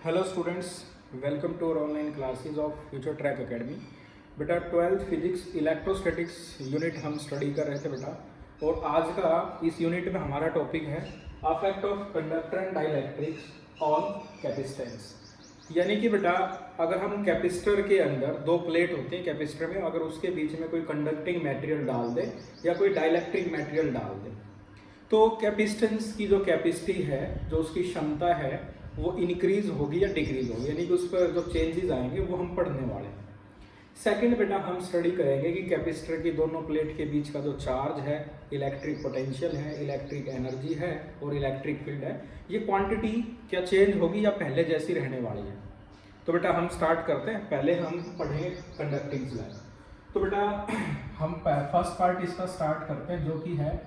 Hello students, welcome to our online classes of future track academy. बेटा 12th physics electrostatics unit हम study कर रहे थे बेटा, और आज का इस यूनिट में हमारा टॉपिक है affect of conductor and dielectrics on capacitance. यानी कि बेटा अगर हम कैपेसिटर के अंदर दो प्लेट होती हैं कैपेसिटर में, अगर उसके बीच में कोई कंडक्टिंग मटेरियल डाल दे या कोई डाइलेक्ट्रिक मटेरियल डाल दे तो कैपेसिटेंस की जो कैपेसिटी है, जो उसकी क्षमता है, वो इंक्रीज होगी या डिक्रीज होगी, यानी कि उस पर जो चेंजेस आएंगे वो हम पढ़ने वाले हैं। सेकंड बेटा हम स्टडी करेंगे कि कैपेसिटर की दोनों प्लेट के बीच का जो चार्ज है, इलेक्ट्रिक पोटेंशियल है, इलेक्ट्रिक एनर्जी है और इलेक्ट्रिक फील्ड है, ये क्वांटिटी क्या चेंज होगी या पहले जैसी रहने वाली है। तो बेटा हम स्टार्ट करते हैं। पहले हम पढ़ेंगे कंडक्टिंग स्लैब। तो बेटा हम फर्स्ट पार्ट इसका स्टार्ट करते हैं, जो कि है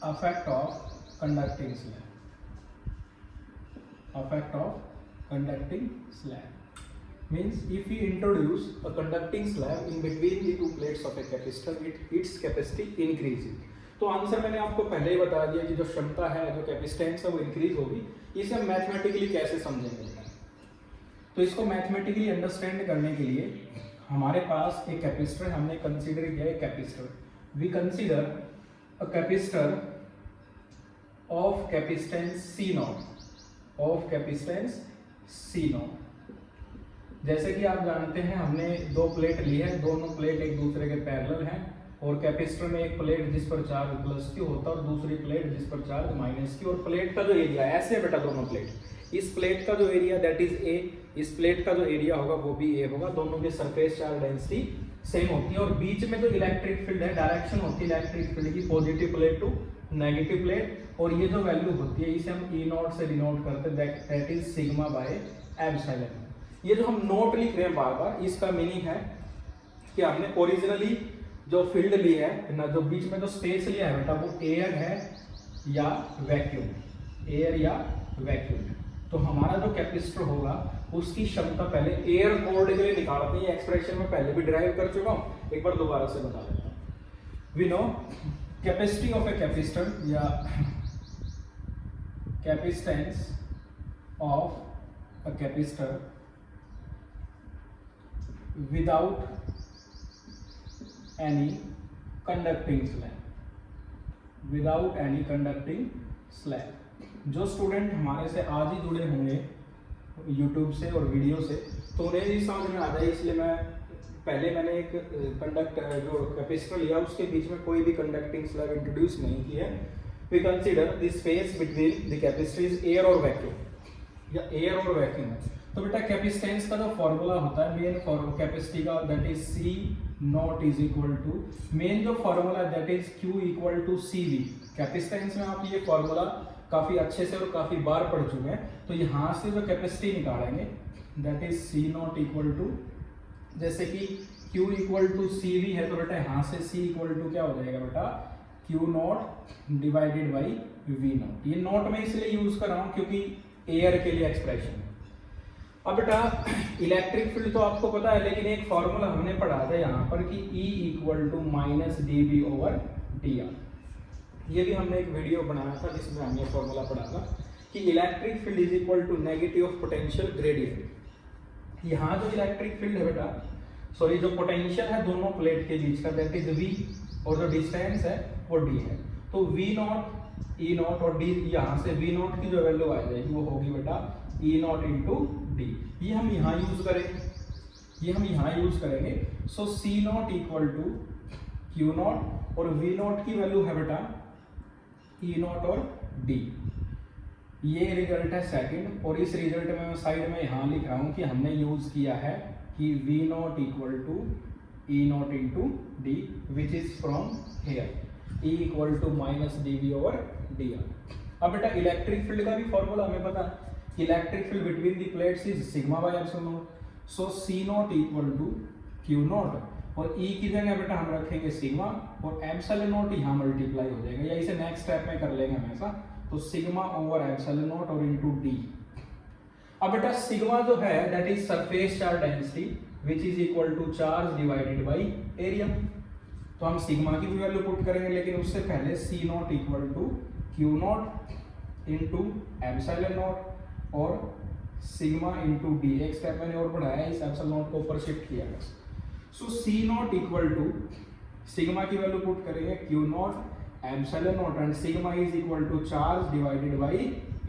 affect of conducting slab. Effect of conducting slab means if we introduce a conducting slab in between the two plates of a capacitor, its capacity increases। तो आंसर मैंने आपको पहले ही बता दिया कि जो क्षमता है, जो कैपेसिटेंस है, वो इंक्रीज होगी। इसे हम मैथमेटिकली कैसे समझेंगे? तो इसको मैथमेटिकली अंडरस्टैंड करने के लिए हमारे पास एक कैपेसिटर हमने कंसीडर किया है। Capacitor we consider a capacitor of capacitance C not of capacitance C not. जैसे कि आप जानते हैं हमने दो प्लेट ली है, दोनों प्लेट एक दूसरे के पैरेलल हैं, और कैपेसिटर में एक प्लेट जिस पर चार्ज प्लस Q होता है और दूसरी प्लेट जिस पर चार्ज माइनस Q, और प्लेट का जो एरिया ऐसे है बेटा, दोनों प्लेट, इस प्लेट का जो एरिया दैट इज A, इस प्लेट का जो एरिया होगा वो भी A होगा। दोनों के सरफेस चार्ज डेंसिटी सेम होती है, और बीच में जो इलेक्ट्रिक फील्ड है, डायरेक्शन होती है इलेक्ट्रिक फील्ड की positive plate to negative plate, और ये जो वैल्यू होती है इसे हम E नॉट से डिनोट करते हैं, that is sigma by epsilon. ये जो हम नोट लिख रहे हैं बार बार, इसका मीनिंग है कि हमने ओरिजिनली जो फील्ड ली है ना, जो बीच में जो स्पेस लिया है बेटा, वो एयर है या वैक्यूम, एयर या वैक्यूम। तो हमारा जो कैपेसिटर होगा उसकी क्षमता पहले एयर कोड के लिए निकालते हैं। ये एक्सप्रेशन में पहले भी डिराइव कर चुका हूं, एक बार दोबारा से बता देता हूं। We know capacity of a capacitor या capacitance of a capacitor without any conducting slab, without any conducting slab. जो स्टूडेंट हमारे से आज ही जुड़े होंगे यूट्यूब से और वीडियो से, तो उन्हें ये समझ में आ जाए, इसलिए मैंने एक जो कैपेसिटर लिया उसके बीच में कोई भी कंडक्टिंग स्लैब इंट्रोड्यूस नहीं की है। We consider the space between the capacitor is air और वैक्यूम, या एयर और वैक्यूम है। तो बेटा कैपेसिटेंस का जो फॉर्मूला होता है मेन कैपेसिटी का, that is C naught is equal to, main जो formula that is Q equal to CV। Capacitance में आप ये फॉर्मूला काफी अच्छे से और काफी बार पढ़ चुके हैं। तो यहाँ से जो कैपेसिटी निकालेंगे that is C not equal to, जैसे कि Q इक्वल टू CV है, तो बेटा यहाँ से C इक्वल टू क्या हो जाएगा बेटा, Q not divided by V not. ये नॉट में इसलिए यूज कर रहा हूँ क्योंकि एयर के लिए एक्सप्रेशन है। अब बेटा इलेक्ट्रिक फील्ड तो आपको पता है, लेकिन एक फॉर्मूला हमने पढ़ा था यहाँ पर कि E equal to minus dB over dr। ये भी हमने एक वीडियो बनाया था जिसमें हमने फॉर्मूला पढ़ा था कि electric field is equal to negative of potential gradient. यहाँ जो इलेक्ट्रिक फील्ड है बेटा, सॉरी जो पोटेंशियल है दोनों प्लेट के बीच का, दैट इज V, और जो डिस्टेंस है वो D है। तो V नॉट, E नॉट और D, यहाँ से V नॉट की जो वैल्यू आ जाएगी वो होगी बेटा E नॉट इंटू D। ये हम यहाँ यूज करेंगे, so C not equal to Q not, और V नॉट की वैल्यू है बेटा E नॉट और D। ये रिजल्ट है सेकंड, और इस रिजल्ट में मैं साइड में यहाँ लिख रहा हूँ कि हमने यूज किया है कि V not equal to E not into D, which is from here E equal to minus dB over dr। अब बेटा इलेक्ट्रिक फील्ड का भी फॉर्मूला हमें पता है, electric field between the plates is sigma by epsilon not. So C not equal to Q not, और E की जगह बेटा हम रखेंगे सिग्मा, और एप्सिलॉन नॉट यहाँ मल्टीप्लाई हो जाएगा, या इसे नेक्स्ट स्टेप में कर लेंगे हमेशा, तो सिग्मा ओवर एप्सिलॉन नॉट और इनटू D। अब बेटा सिग्मा जो है that is surface charge density which is equal to charge divided by area. तो हम सिग्मा की भी वैल्यू पुट करेंगे, लेकिन उससे पहले C not equal to Q not into epsilon not और सिग्मा इंटू डी, एक स्टेप मैंने और बढ़ाया, इस एप्सिलॉन नॉट को ऊपर शिफ्ट किया बस। So C not equal to sigma की वैल्यू पुट करेंगे Q not epsilon not and sigma is equal to charge divided by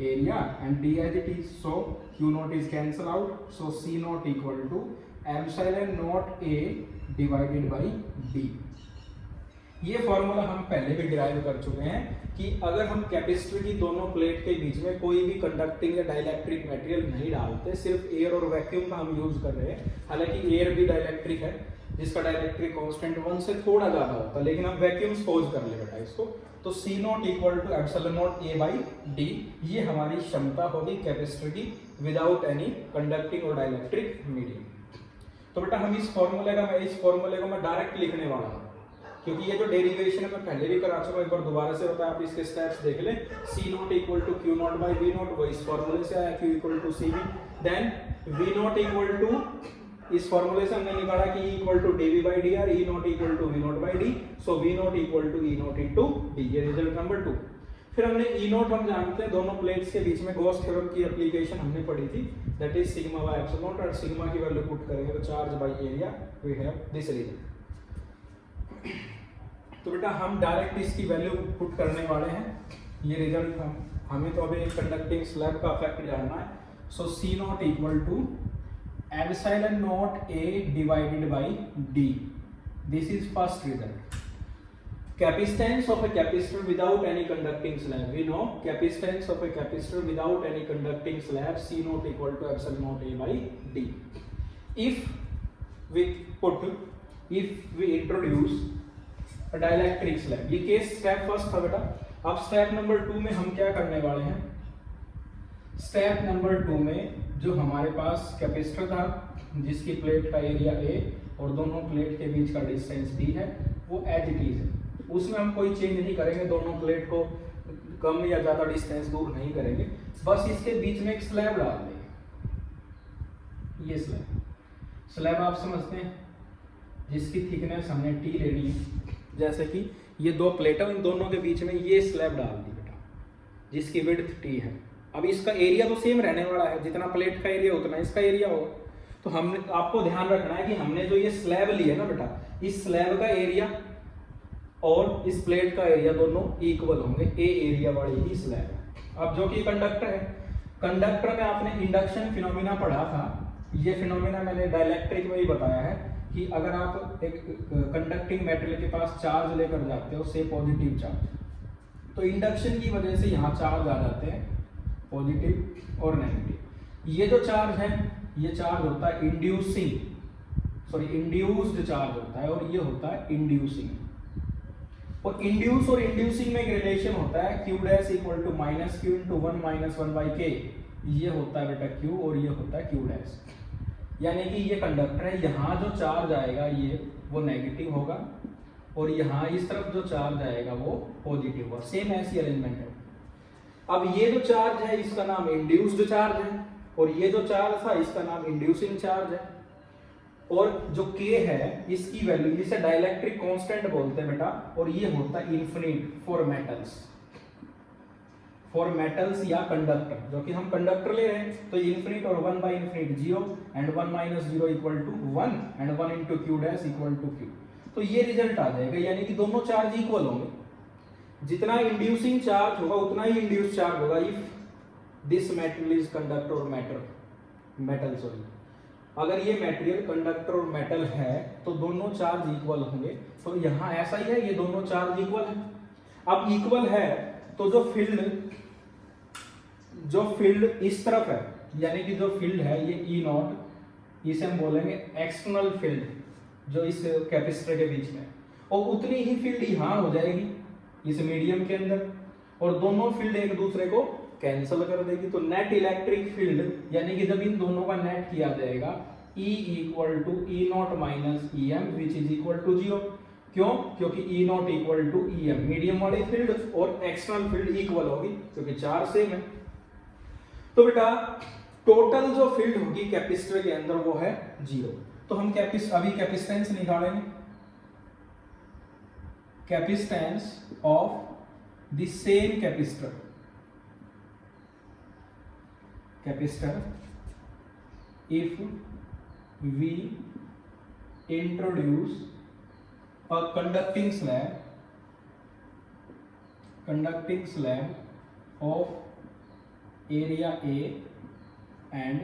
area and D as it is, so Q not is cancel out, so C not equal to epsilon not A divided by D. ये formula हम पहले भी derive कर चुके हैं कि अगर हम कैपेसिटर की दोनों प्लेट के बीच में कोई भी कंडक्टिंग या डाइलेक्ट्रिक मटेरियल नहीं डालते, सिर्फ एयर और वैक्यूम का हम यूज कर रहे हैं। हालांकि एयर भी डाइलेक्ट्रिक है जिसका डाइलेक्ट्रिक कांस्टेंट 1 से थोड़ा ज्यादा होता है, लेकिन हम वैक्यूम सपोज कर ले बेटा इसको, तो C not equal to epsilon not A by D, ये हमारी क्षमता होगी कैपेसिटर की विदाउट एनी कंडक्टिंग और डाइलेक्ट्रिक मीडियम। तो बेटा हम इस फॉर्मूले को मैं डायरेक्ट लिखने वाला हूँ, क्योंकि ये जो डेरिवेशन है मैं पहले भी करा चुका हूं, एक बार दोबारा से होता है, आप इसके स्टेप्स देख लें। C not equal to Q naught by V naught, वो इस फॉर्मूले से आया, Q equal to C V, then V naught equal to, इस फॉर्मूले से हमने निकाला कि E equal to d V by d r, E naught equal to V naught by d, so V naught equal to E naught into d, ये result number 2। फिर हमने ई not हम जानते हैं दोनों प्लेट्स के बीच में गॉस थ्योरम की एप्लीकेशन हमने पढ़ी थी, that is sigma by epsilon not, और सिग्मा की वैल्यू पुट करेंगे तो charge by area, we have this result. तो बेटा हम डायरेक्ट इसकी वैल्यू पुट करने वाले हैं, ये रिजल्ट हमें तो अभी कंडक्टिंग स्लैब का इफेक्ट जानना है। So C not equal to epsilon not A divided by d, this is first result. Capacitance of a capacitor without any conducting slab, we know capacitance of a capacitor without any conducting slab C naught equal to epsilon naught A by D. If we introduce a dielectric slab, ये case step first था बेटा। अब step number 2 में हम क्या करने वाले हैं, स्टेप नंबर 2 में जो हमारे पास कैपेसिटर था जिसकी प्लेट का एरिया A और दोनों प्लेट के बीच का डिस्टेंस D है, वो एज इट इज है, उसमें हम कोई चेंज नहीं करेंगे, दोनों प्लेट को कम या ज्यादा डिस्टेंस दूर नहीं करेंगे, बस इसके बीच में एक स्लैब डाल देंगे। ये स्लैब आप समझते हैं, जिसकी थिकनेस हमने टी लेनी है, जैसे कि ये दो प्लेट है, इन दोनों के बीच में ये स्लैब डाल दी बेटा, जिसकी विड्थ टी है। अब इसका एरिया तो सेम रहने वाला है, जितना प्लेट का एरिया उतना इसका एरिया होगा। तो हमने आपको ध्यान रखना है कि हमने जो ये स्लैब लिया ना बेटा, इस स्लैब का एरिया और इस प्लेट का एरिया दोनों इक्वल होंगे, ए एरिया वाली ही स्लैब है। अब जो कि कंडक्टर है, कंडक्टर में आपने इंडक्शन फिनोमिना पढ़ा था, ये फिनोमिना मैंने डाइलेक्ट्रिक में ही बताया है कि अगर आप एक कंडक्टिंग मेटेरियल के पास चार्ज लेकर जाते हो, से पॉजिटिव चार्ज, तो इंडक्शन की वजह से यहाँ चार्ज आ जाते हैं पॉजिटिव और नेगेटिव। ये जो चार्ज है, ये चार्ज होता है इंड्यूस्ड चार्ज होता है, और ये होता है इंड्यूसिंग। और इंड्यूस और इंड्यूसिंग में एक रिलेशन होता है, Q dash equal to minus Q into 1 minus 1 by K, ये होता है बेटा क्यू और ये होता है क्यू डैश। यानी कि ये कंडक्टर है, यहाँ जो चार्ज आएगा ये वो नेगेटिव होगा, और यहाँ इस तरफ जो चार्ज आएगा वो पॉजिटिव होगा, सेम ऐसी अरेंजमेंट है। अब ये जो चार्ज है इसका नाम इंड्यूस्ड चार्ज है, और ये जो चार्ज था इसका नाम इंड्यूसिंग चार्ज है। और जो K है इसकी वैल्यू, जिसे डाइलेक्ट्रिक कांस्टेंट बोलते हैं बेटा, और ये होता है इन्फिनिट फॉर मेटल्स या कंडक्टर, जो कि हम कंडक्टर ले रहे हैं, तो इन्फिनिट और 1 by infinite 0 and 1 minus 0 equal to 1 and 1 into Q dash equal to Q. तो ये रिजल्ट आ जाएगा, यानी कि दोनों चार्ज इक्वल होंगे, जितना इंड्यूसिंग चार्ज होगा उतना ही इंड्यूस चार्ज होगा if this material is conductor और मेटल सॉरी। अगर ये मटेरियल कंडक्टर और मेटल है तो दोनों चार्ज इक्वल होंगे, तो यहाँ ऐसा ही है, ये दोनों चार्ज इक्वल है। अब इक्वल है तो जो फील्ड इस तरफ है, यानी कि जो फील्ड है ये ई नॉट, इसे हम बोलेंगे एक्सटर्नल फील्ड, जो इस कैपेसिटर के बीच में, और उतनी ही फील्ड यहाँ हो जाएगी इस मीडियम के अंदर, और दोनों फील्ड एक दूसरे को कैंसिल कर देगी। तो नेट इलेक्ट्रिक फील्ड, यानी कि जब इन दोनों का नेट किया जाएगा, E equal to E naught minus E m which is equal to 0। क्यों? क्योंकि E naught equal to E m, medium वाली फील्ड और एक्सटर्नल फील्ड इक्वल होगी क्योंकि चार्ज सेम है। तो बेटा टोटल जो फील्ड होगी कैपेसिटर के अंदर वो है 0। तो हम अभी कैपेसिटेंस निकालेंगे, capacitance of the same capacitor capacitor if we introduce a conducting slab of area A and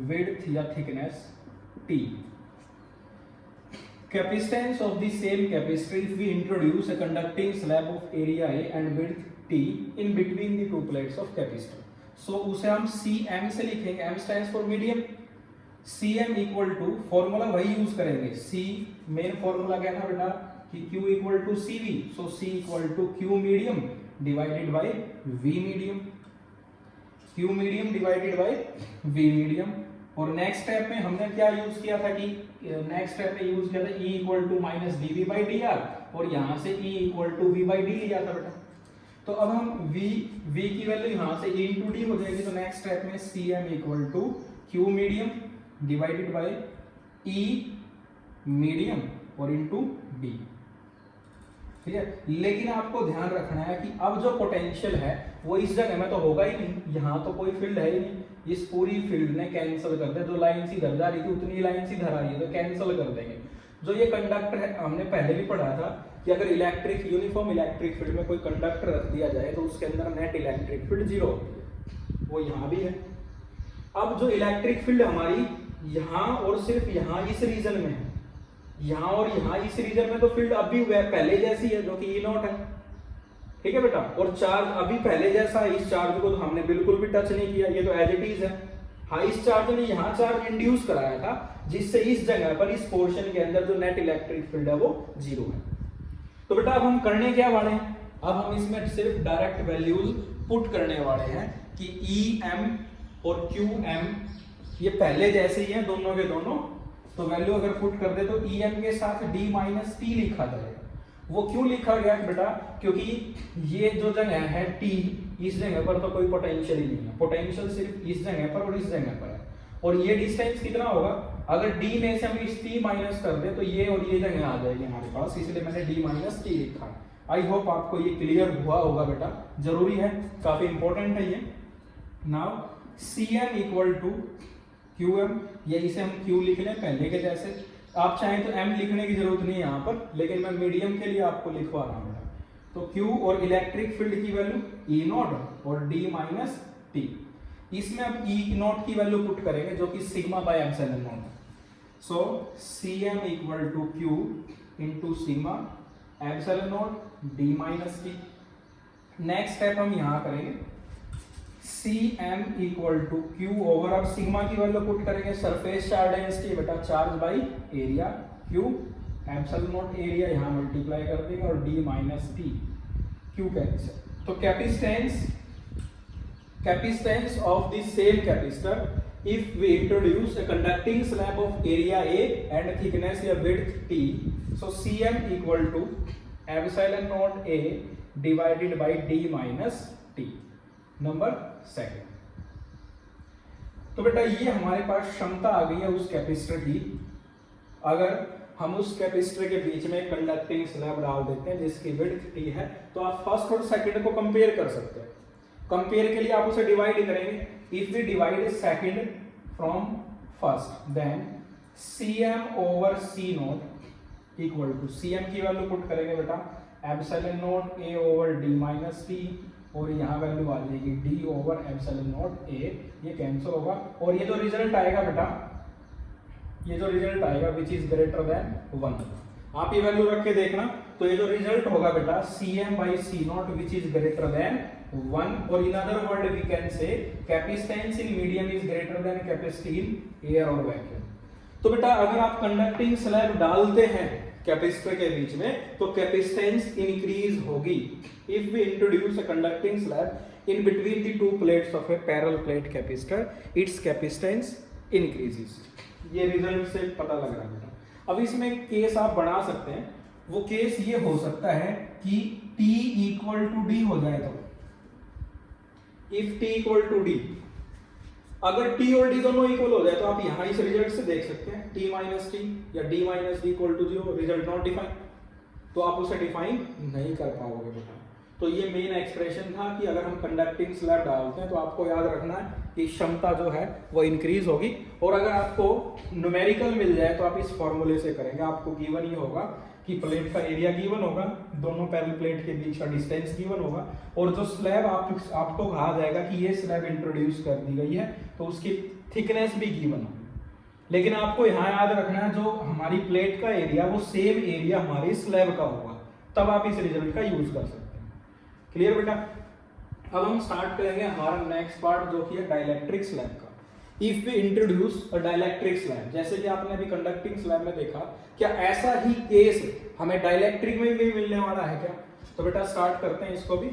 width या thickness T. Capacitance of the same capacitor if we introduce a conducting slab of area A and width T in between the two plates of capacitor. So उसे हम Cm से लिखेंगे, M stands for medium. Cm equal to formula वही use करेंगे, C main formula क्या था बेटा कि Q equal to Cv, so C equal to Q medium divided by V medium, Q medium divided by V medium. और next step में हमने क्या यूज किया था कि नेक्स्ट स्टेप में यूज किया था E equal to minus dV by dr, और यहाँ से E equal to V by d लिया था बेटा। तो अब हम V की वैल्यू यहाँ से E इंटू डी हो जाएगी, तो नेक्स्ट स्टेप में Cm equal to Q medium divided by E medium और इंटू D, ठीक है। लेकिन आपको ध्यान रखना है कि अब जो पोटेंशियल है वो इस जगह में तो होगा ही नहीं, यहाँ तो कोई फील्ड है ही नहीं, इस पूरी फील्ड ने कैंसिल कर दे, जो लाइन इधर जा रही थी उतनी लाइन इधर आ रही है तो कैंसिल कर देंगे। जो ये कंडक्टर है हमने पहले भी पढ़ा था कि अगर यूनिफॉर्म इलेक्ट्रिक फील्ड में कोई कंडक्टर रख दिया जाए तो उसके अंदर नेट इलेक्ट्रिक फील्ड जीरो होती है, वो यहाँ भी है। अब जो इलेक्ट्रिक फील्ड हमारी यहाँ और सिर्फ यहाँ इस रीजन में है, यहाँ और यहाँ इस रीजन में तो फील्ड अभी पहले जैसी है जो कि E0 है, ठीक है बेटा। और चार्ज अभी पहले जैसा है, इस चार्ज को तो हमने बिल्कुल भी टच नहीं किया, ये तो एज इट इज है। हाँ, इस चार्ज ने यहाँ चार्ज इंड्यूस कराया था जिससे इस जगह पर इस पोर्शन के अंदर जो नेट इलेक्ट्रिक फील्ड है वो जीरो है। तो बेटा अब हम करने क्या वाले हैं, अब हम इसमें सिर्फ डायरेक्ट वैल्यूज पुट करने वाले हैं कि EM और QM ये पहले जैसे ही हैं दोनों के दोनों, तो वैल्यू अगर पुट कर दे तो EM के साथ D माइनस T लिखा जाएगा। वो क्यों लिखा गया बेटा, क्योंकि ये जो जगह है T, इस जगह पर तो कोई पोटेंशियल ही नहीं है, पोटेंशियल सिर्फ इस जगह पर और इस जगह पर है। और ये डिस्टेंस कितना होगा, अगर D में से हम इस T माइनस कर दे तो ये और ये जगह आ जाएगी हमारे पास, इसलिए मैंने D माइनस T लिखा है। आई होप आपको ये क्लियर हुआ होगा बेटा, जरूरी है, काफी इंपॉर्टेंट है ये। Now Cm equal to QM, ये इसे हम Q लिख लें पहले के जैसे, आप चाहें तो M लिखने की जरूरत नहीं है यहाँ पर, लेकिन मैं मीडियम के लिए आपको लिखवा रहा हूँ। तो Q और इलेक्ट्रिक फील्ड की वैल्यू E0 और D माइनस T, इसमें अब E0 की वैल्यू पुट करेंगे जो कि सिग्मा बाय एप्सिलॉन नॉट है। So Cm equal to Q into sigma epsilon not D minus T। Next step हम यहाँ करेंगे Cm equal to Q over, अब सिग्मा की वैल्यू पुट करेंगे सरफेस चार्ज डेंसिटी बेटा, charge by area, Q epsilon not area यहाँ multiply कर देंगे और D minus T, Q cancel. तो capacitance of the same capacitor if we introduce a conducting slab of area A and thickness या width T, so Cm equal to epsilon naught A divided by D minus T। Number second, तो बेटा ये हमारे पास क्षमता आ गई है उस capacitor की। अगर हम उस कैपेसिटर के बीच में कंडक्टिंग स्लैब डाल देते हैं जिसकी विड्थ T है, तो आप फर्स्ट और सेकंड को कंपेयर कर सकते हैं। कंपेयर के लिए आप उसे डिवाइड करेंगे, if we divide second from first then Cm over C0 equal to, Cm की वैल्यू पुट करेंगे बेटा epsilon not A over D minus T, और यहाँ वैल्यू आ जाएगी D over epsilon not A, ये कैंसिल होगा और ये जो रिजल्ट आएगा बेटा, ये जो रिजल्ट आएगा विच इज ग्रेटर देन 1, आप ये वैल्यू रख के देखना। तो ये जो रिजल्ट होगा बेटा Cm by C0 which is greater than 1, और in other word we can say capacitance in medium is greater than capacity in air और वैक्यूम। तो बेटा अगर आप कंडक्टिंग स्लैब डालते हैं कैपेसिटर के बीच में तो कैपेसिटेंस इंक्रीज होगी। If we introduce a conducting slab in between the two plates of a parallel plate capacitor, its capacitance increases. ये रिजल्ट से पता लग रहा है बेटा। अब इसमें केस आप बना सकते हैं, वो केस ये हो सकता है कि T इक्वल टू D हो जाए, तो if T equal to D, अगर T और D दोनों इक्वल हो जाए तो आप यहाँ इस रिजल्ट से देख सकते हैं T माइनस T या D minus D equal to 0, result not define, तो आप उसे डिफाइन नहीं कर पाओगे बेटा। तो ये मेन एक्सप्रेशन था कि अगर हम कंडक्टिंग स्लैब डालते हैं तो आपको याद रखना है कि क्षमता जो है वो इंक्रीज होगी। और अगर आपको न्यूमेरिकल मिल जाए तो आप इस फॉर्मूले से करेंगे। आपको गिवन ही होगा कि प्लेट का एरिया गिवन होगा, दोनों पैरेलल प्लेट के बीच का डिस्टेंस गिवन होगा, और जो स्लैब आपको कहा जाएगा कि ये स्लैब इंट्रोड्यूस कर दी गई है तो उसकी थिकनेस भी गिवन होगी। लेकिन आपको यहाँ याद रखना है जो हमारी प्लेट का एरिया वो सेम एरिया हमारी स्लैब का होगा, तब आप इस रिजल्ट का यूज कर सकते हैं। क्लियर बेटा? अब हम स्टार्ट करेंगे हमारा नेक्स्ट पार्ट जो कि है डाइलेक्ट्रिक स्लैब का। If we introduce a dielectric slab, जैसे कि आपने अभी कंडक्टिंग स्लैब में देखा, क्या ऐसा ही केस हमें डाइलेक्ट्रिक में भी मिलने वाला है क्या? तो बेटा स्टार्ट करते हैं इसको भी।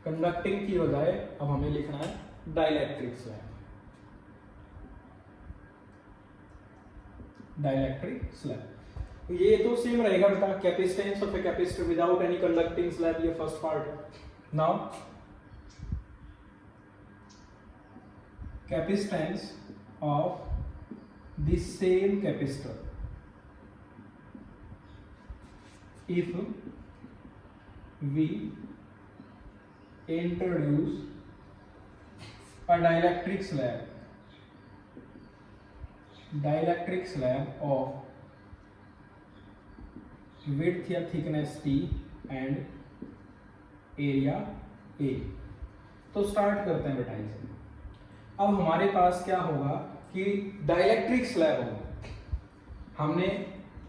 कंडक्टिंग की बजाय अब हमें लिखना है डाइलेक्ट्रिक स्लैब। डाइलेक्ट्रिक स्लैब ये तो सेम रहेगा बेटा, capacitance of a capacitor without any conducting slab, ये first part. Now capacitance of the same capacitor if we introduce a dielectric slab of width या thickness T and area A। तो start करते हैं बेटा इसे। अब हमारे पास क्या होगा कि डाइलेक्ट्रिक स्लैब होगा, हमने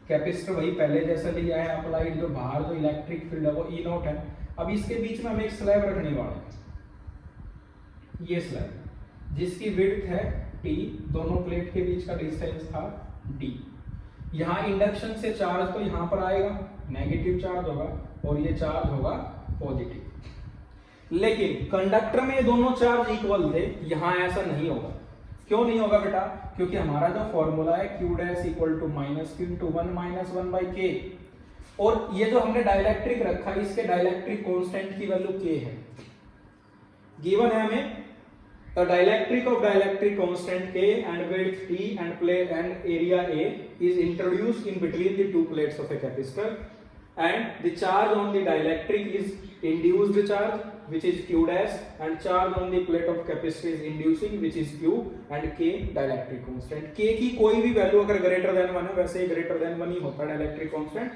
कैपेसिटर वही पहले जैसा लिया है अप्लाइड, जो बाहर जो इलेक्ट्रिक फील्ड है वो ई नॉट है। अब इसके बीच में हम एक स्लैब रखने वाले हैं, ये स्लैब जिसकी विड्थ है टी, दोनों प्लेट के बीच का डिस्टेंस था डी। यहाँ इंडक्शन से चार्ज तो यहाँ पर आएगा, नेगेटिव चार्ज होगा, और ये चार्ज होगा पॉजिटिव। लेकिन कंडक्टर में दोनों चार्ज इक्वल थे, यहाँ ऐसा नहीं होगा। क्यों नहीं होगा बेटा? क्योंकि हमारा जो फॉर्मूला है q dash equal to minus q into 1 minus 1 by K, और ये जो हमने डाइलेक्ट्रिक रखा है इसके डाइलेक्ट्रिक कांस्टेंट की वैल्यू k है। गिवन है हमें a dielectric of dielectric constant k and width t and plate and area A is introduced in between the two plates of a capacitor, and the charge on the dielectric is induced charge which is q dash, and charge on the plate of capacitor is inducing which is q, and k dielectric constant। k की कोई भी value अगर greater than 1 है, वैसे ही greater than 1 ही होता है dielectric constant.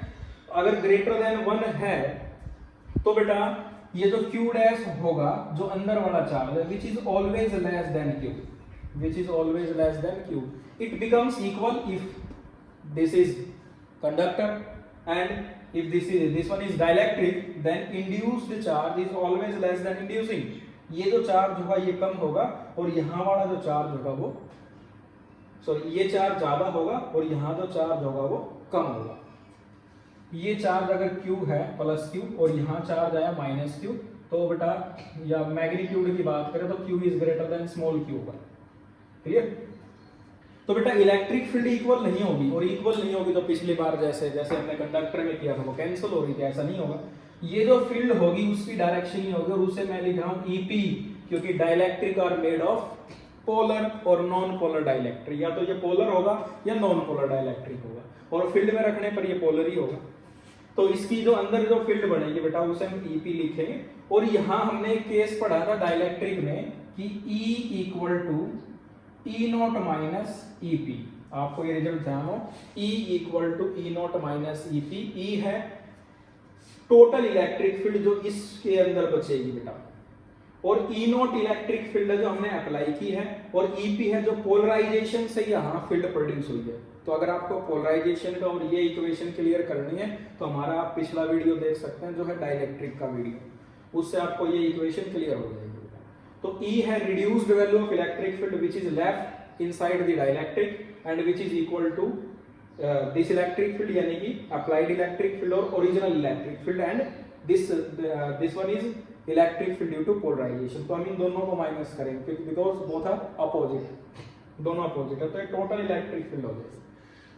अगर greater than 1 है तो बेटा ये जो q डैश होगा, जो अंदर वाला चार्ज है, which is always less than q, which is always less than q, it becomes equal if this is conductor and if this one is dielectric, then induced charge is always less than inducing। ये जो charge होगा ये कम होगा, और यहाँ वाला जो charge होगा वो ये चार्ज ज्यादा होगा, और यहाँ जो चार्ज होगा वो कम होगा। ये चार्ज अगर Q है प्लस Q और यहाँ चार्ज आया माइनस Q, तो बेटा या मैग्नीट्यूड की बात करें तो Q is greater then small q होगा। क्लियर? तो बेटा इलेक्ट्रिक फील्ड इक्वल नहीं होगी, और इक्वल नहीं होगी तो पिछली बार जैसे हमने कंडक्टर में किया था वो कैंसिल हो रही थी, ऐसा नहीं होगा। ये जो फील्ड होगी उसकी डायरेक्शन ही होगी, और उसे मैं लिख रहा हूँ EP, क्योंकि dielectric are made of polar और नॉन पोलर डाइलेक्ट्रिक। या तो ये पोलर होगा या नॉन पोलर डाइलेक्ट्रिक होगा, और फील्ड में रखने पर ये पोलर ही होगा। तो इसकी जो अंदर जो फील्ड बनेगी बेटा उसे हम EP लिखेंगे। और यहाँ हमने एक केस पढ़ा था डाइलेक्ट्रिक में कि E equal to E not minus EP। आपको ये रिजल्ट ध्यान हो, E equal to E not minus EP। E है टोटल इलेक्ट्रिक फील्ड जो इसके अंदर बचेगी बेटा, और E नॉट इलेक्ट्रिक फील्ड जो हमने अप्लाई की है, और EP है जो पोलराइजेशन से यहाँ फील्ड प्रोड्यूस हुई है। तो अगर आपको पोलराइजेशन का और ये इक्वेशन क्लियर करनी है तो हमारा आप पिछला वीडियो देख सकते हैं जो है डाइलेक्ट्रिक का वीडियो, उससे आपको ये इक्वेशन क्लियर हो जाएगी। तो E है reduced value of electric field which is left inside the dielectric and which is equal to this electric field, यानी कि अप्लाइड इलेक्ट्रिक फील्ड और original electric field, and this one is electric field due to polarization. तो हम इन दोनों को minus करेंगे because both are opposite, दोनों अपोजिट है, तो एक टोटल इलेक्ट्रिक फील्ड हो जाएगी।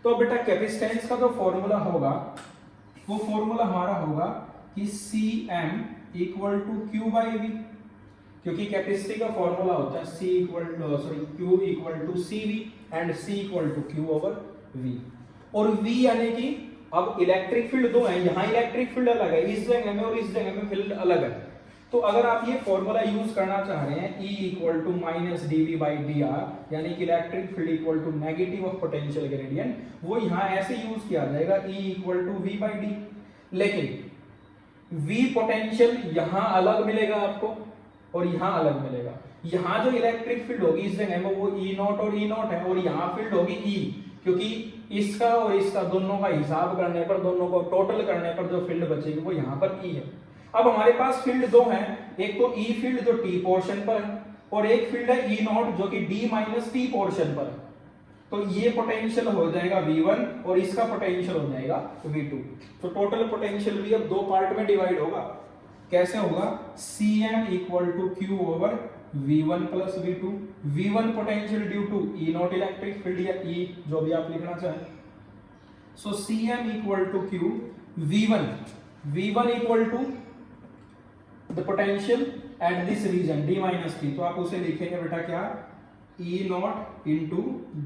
तो बेटा कैपेसिटेंस का जो फॉर्मूला होगा वो फॉर्मूला हमारा होगा कि Cm equal to Q by V, क्योंकि कैपेसिटी का फॉर्मूला होता है Q equal to CV and C equal to Q over V। और V यानी कि अब इलेक्ट्रिक फील्ड दो है, यहाँ इलेक्ट्रिक फील्ड अलग है इस जगह में और इस जगह में फील्ड अलग है। तो अगर आप ये फॉर्मूला यूज करना चाह रहे हैं E equal to minus dV by dr यानी कि electric field equal to negative of potential gradient, वो यहाँ ऐसे यूज किया जाएगा E equal to V by d। लेकिन V पोटेंशियल यहाँ अलग मिलेगा आपको और यहाँ अलग मिलेगा। यहाँ जो इलेक्ट्रिक फील्ड होगी इस जगह में वो E नॉट और E नॉट है, और यहाँ फील्ड होगी E, क्योंकि इसका और इसका दोनों का हिसाब करने पर, दोनों को टोटल करने पर जो फील्ड बचेगी वो यहाँ पर E है। अब हमारे पास फील्ड दो हैं, एक तो E फील्ड जो T पोर्शन पर है और एक फील्ड है E नॉट जो कि D माइनस T पोर्शन पर है। तो ये पोटेंशियल हो जाएगा V1 और इसका पोटेंशियल हो जाएगा V2। तो टोटल पोटेंशियल भी अब दो पार्ट में डिवाइड होगा। कैसे होगा? Cm equal to Q over V1 plus V2। V1 potential due to E not electric field या E जो भी आप लिखना चाहें। So Cm equal to Q V1 equal to the potential at this region D minus T। तो आप उसे लिखेंगे बेटा क्या? E not into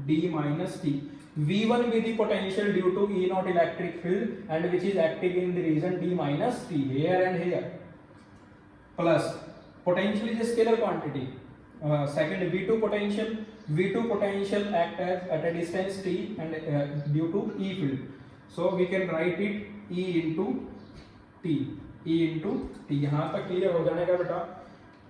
D minus T। V1 with the potential due to E naught electric field and which is acting in the region D minus T here and here, plus potential is a scalar quantity. Second V2 potential act as at a distance T and due to E field. So we can write it E into T। यहाँ तक clear हो जाने का बेटा।